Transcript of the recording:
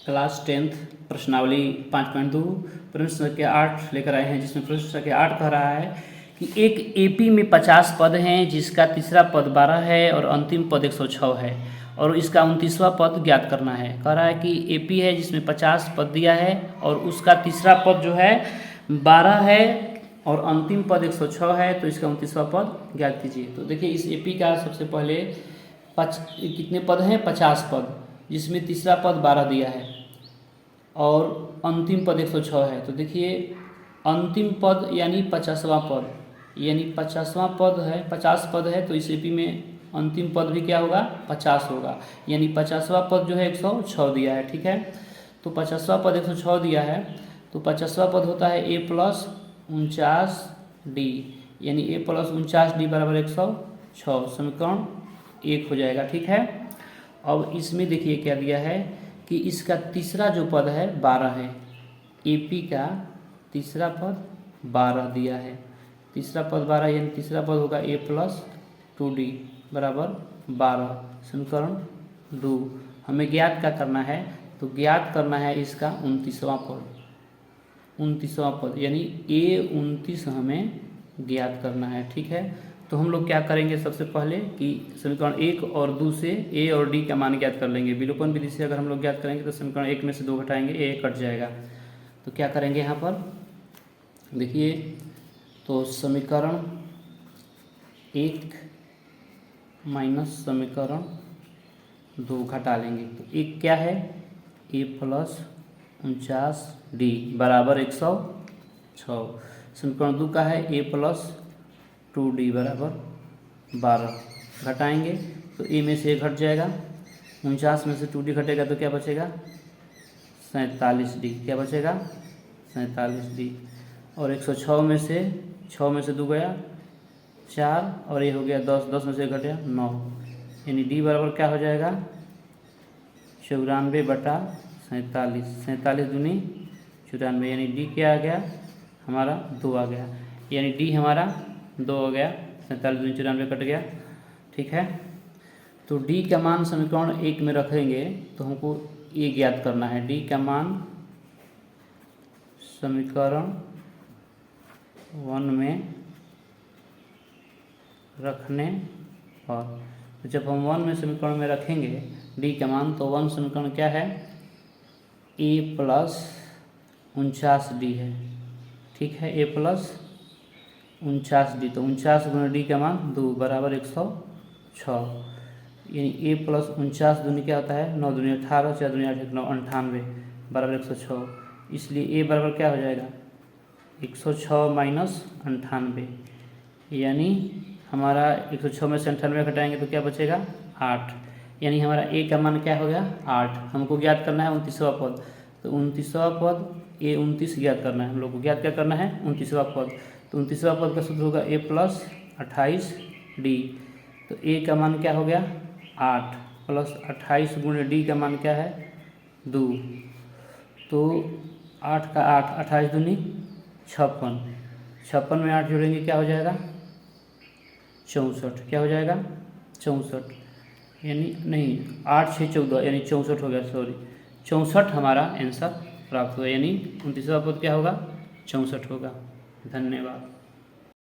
Class 10th प्रश्नावली 5.2 प्रश्न संख्या 8 लेकर आए हैं, जिसमें प्रश्न संख्या 8 कह रहा है कि एक एपी में 50 पद हैं जिसका तीसरा पद 12 है और अंतिम पद 106 है और इसका 29वां पद ज्ञात करना है। कह रहा है कि एपी है जिसमें 50 पद दिया है और उसका तीसरा पद जो है 12 है और अंतिम पद 106 है, तो इसका 29वां पद ज्ञात कीजिए। तो देखिए इस एपी का सबसे पहले कितने पद हैं? 50 पद, जिसमें तीसरा पद 12 दिया है और अंतिम पद 106 है। तो देखिए अंतिम पद यानी 50वां पद, यानी 50वां पद है, 50 पद है, तो इस एपी में अंतिम पद भी क्या होगा? 50 होगा, यानी 50वां पद जो है 106 दिया है। ठीक है, तो 50वां पद 106 दिया है, तो 50वां पद होता है a प्लस 49d, यानी a प्लस 49d बराबर 106, समीकरण 1 हो जाएगा। ठीक है, अब इसमें देखिए क्या दिया है कि इसका तीसरा जो पद है 12 है, एपी का तीसरा पद 12 दिया है, तीसरा पद 12 यानी तीसरा पद होगा a प्लस 2d बराबर 12, समीकरण 2। हमें ज्ञात क्या करना है? तो ज्ञात करना है इसका 29वां पद, 29वां पद यानी a29 हमें ज्ञात करना है। ठीक है, तो हम लोग क्या करेंगे सबसे पहले कि समीकरण 1 और 2 से a और d का मान ज्ञात कर लेंगे। विलोपन विधि से अगर हम लोग ज्ञात करेंगे तो समीकरण 1 में से 2 घटाएंगे, a कट जाएगा। तो क्या करेंगे यहाँ पर देखिए, तो समीकरण 1 माइनस समीकरण 2 घटा लेंगे, तो 1 क्या है? a प्लस 49d बराबर 106, समीकरण 2 का है a प्लस 2d बराबर 12, घटाएंगे तो a में से 1 घट जाएगा, 49 में से 2d घटेगा तो क्या बचेगा? 47d, क्या बचेगा? 47d, और 106 में से 6 में से 2 गया 4 और ये हो गया 10, 10 में से 1 घटा 9, यानी d बराबर क्या हो जाएगा? 94 बटा 47, 47 दूनी 94, यानी d क्या आ गया हमारा? 2 आ गया, यानी d हमारा 2 हो गया, 47 दूनी 94 कट गया। ठीक है, तो d का मान समीकरण 1 में रखेंगे तो हमको ये ज्ञात करना है, d का मान समीकरण 1 में रखने पर, तो जब हम 1 में समीकरण में रखेंगे d का मान, तो 1 समीकरण क्या है? a प्लस 49d है। ठीक है, a प्लस 49d, तो 49 गुना d का मान 2 बराबर 106, यानी a प्लस 49 दूनी क्या होता है? 9 दूनी 18, 4 दूनी 8, 9 98 बराबर 106, इसलिए a बराबर क्या हो जाएगा? 106 माइनस 98, यानी हमारा 106 में से 98 घटाएंगे तो क्या बचेगा? 8, यानी हमारा a का मान क्या हो गया? 8। हमको ज्ञात करना है 29वां पद, तो 29वां पद a29 ज्ञात करना है, हम लोग को ज्ञात क्या करना है? 29वां पद। तो 29वां पद का सूत्र होगा a प्लस 28d, तो a का मान क्या हो गया? 8 प्लस 28 गुणे d का मान क्या है? 2, तो 8 का 8, 28 दूनी 56, 56 में 8 जोड़ेंगे क्या हो जाएगा? 64, क्या हो जाएगा? 64, यानी नहीं 8 6 14, यानी 64 हो गया, सॉरी 64 हमारा आंसर प्राप्त हुआ, यानी 29वां पद क्या होगा? 64 होगा। धन्यवाद।